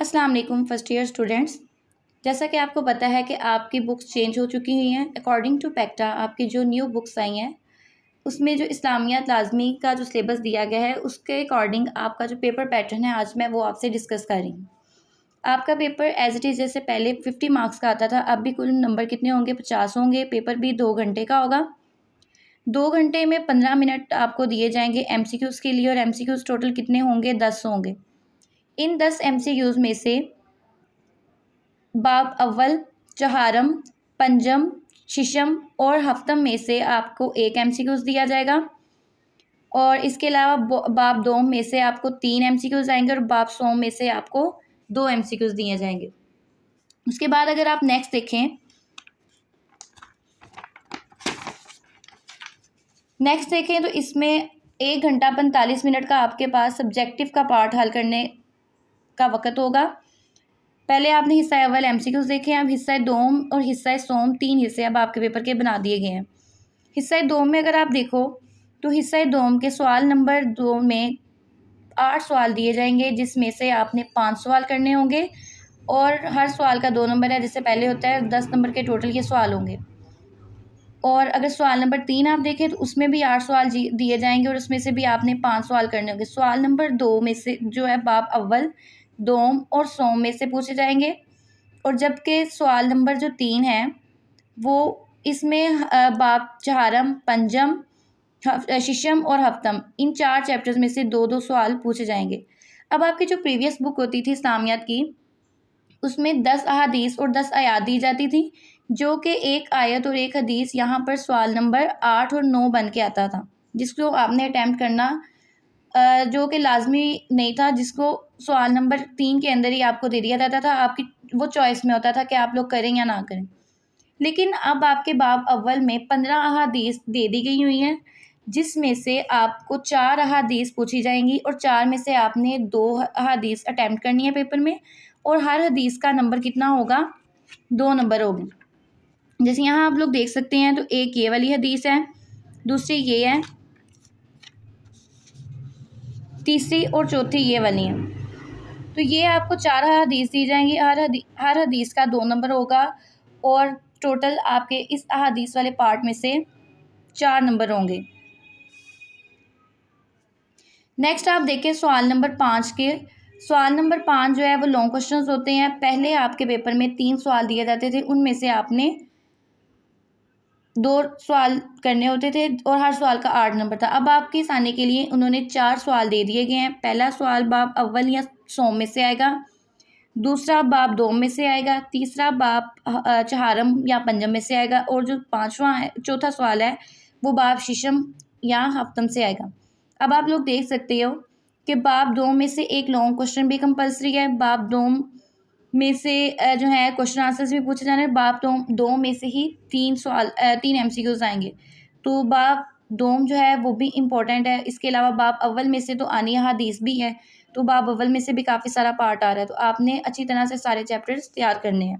अस्सलाम वालेकुम first year students. जैसा कि आपको पता है कि आपकी बुक्स चेंज हो चुकी हुई हैं। अकॉर्डिंग टू पैक्टा आपकी जो न्यू बुक्स आई हैं उसमें जो इस्लामियात लाजमी का जो सिलेबस दिया गया है उसके अकॉर्डिंग आपका जो पेपर पैटर्न है आज मैं वो आपसे डिस्कस कर रही हूँ। आपका पेपर एज इट इज़ जैसे पहले 50 मार्क्स का आता था, अब भी कुल नंबर कितने होंगे? 50 होंगे। पेपर भी 2 घंटे का होगा। 2 घंटे में 15 मिनट आपको दिए जाएंगे एमसीक्यूज़ के लिए और एमसीक्यूज़ टोटल कितने होंगे? 10 होंगे। इन 10 एमसीक्यूज़ में से बाब अव्वल, चहारम, पंजम, शिशम और हफ्तम में से आपको एक एमसीक्यूज़ दिया जाएगा और इसके अलावा बाब दोम में से आपको 3 एमसीक्यूज़ आएंगे और बाब सोम में से आपको 2 एमसीक्यूज़ दिए जाएंगे। उसके बाद अगर आप नेक्स्ट देखें तो इसमें 1 घंटा 45 मिनट का आपके पास सब्जेक्टिव का पार्ट हल करने का वक़्त होगा। पहले आपने हिस्सा अव्वल एमसीक्यूज़ देखे हैं, अब हिस्सा दोम और हिस्सा सोम 3 हिस्से अब आपके पेपर के बना दिए गए हैं। हिस्सा दोम में अगर आप देखो तो हिस्सा दोम के सवाल नंबर 2 में 8 सवाल दिए जाएंगे जिसमें से आपने 5 सवाल करने होंगे और हर सवाल का 2 नंबर है, जिससे पहले होता है 10 नंबर के टोटल ये सवाल होंगे। और अगर सवाल नंबर 3 आप देखें तो उसमें भी 8 सवाल दिए जाएंगे और उसमें से भी आपने 5 सवाल करने होंगे। सवाल नंबर 2 में से जो है बाब अव्वल, दोम और सोम में से पूछे जाएंगे और जबकि सवाल नंबर जो 3 है वो इसमें बाब चहारम, पंजम, शिशम और हफ्तम इन 4 चैप्टर्स में से 2-2 सवाल पूछे जाएंगे। अब आपकी जो प्रीवियस बुक होती थी इस्लामियात की उसमें 10 अहादीस और 10 आयात दी जाती थी, जो कि एक आयत और एक हदीस यहाँ पर सवाल नंबर 8 और 9 बन के आता था, जिसको आपने अटैम्प्ट करना जो कि लाजमी नहीं था, जिसको सवाल नंबर 3 के अंदर ही आपको दे दिया जाता था। आपकी वो चॉइस में होता था कि आप लोग करें या ना करें। लेकिन अब आपके बाब अव्वल में 15 अहादीस दे दी गई हुई हैं, जिसमें से आपको 4 अहादीस पूछी जाएंगी और 4 में से आपने 2 अहादीस अटैम्प्ट करनी है पेपर में और हर हदीस का नंबर कितना होगा? 2 नंबर होगी। जैसे यहाँ आप लोग देख सकते हैं तो एक ये वाली हदीस है, दूसरी ये है, तीसरी और चौथी ये वाली है। तो ये आपको 4 हदीस दी जाएंगी, हर हदीस का 2 नंबर होगा और टोटल आपके इस अहादीस वाले पार्ट में से 4 नंबर होंगे। नेक्स्ट आप देखें सवाल नंबर 5 के। सवाल नंबर 5 जो है वो लॉन्ग क्वेश्चंस होते हैं। पहले आपके पेपर में 3 सवाल दिए जाते थे, उनमें से आपने 2 सवाल करने होते थे और हर सवाल का 8 नंबर था। अब आपके आसानी के लिए उन्होंने 4 सवाल दे दिए गए हैं। पहला सवाल बाब अव्वल या सोम में से आएगा, दूसरा बाब दोम में से आएगा, तीसरा बाब चहारम या पंजम में से आएगा और जो चौथा सवाल है वो बाब शिशम या हफ्तम से आएगा। अब आप लोग देख सकते हो कि बाब दोम में से एक लॉन्ग क्वेश्चन भी कंपलसरी है, बाब दोम में से जो है क्वेश्चन आंसर्स भी पूछे जाने हैं। बाब दोम में से ही 3 एमसीक्यूज आएंगे, तो बाब दोम जो है वो भी इम्पोर्टेंट है। इसके अलावा बाब अव्वल में से तो आनी हदीस भी है, तो बाब अव्वल में से भी काफ़ी सारा पार्ट आ रहा है, तो आपने अच्छी तरह से सारे चैप्टर्स तैयार करने हैं।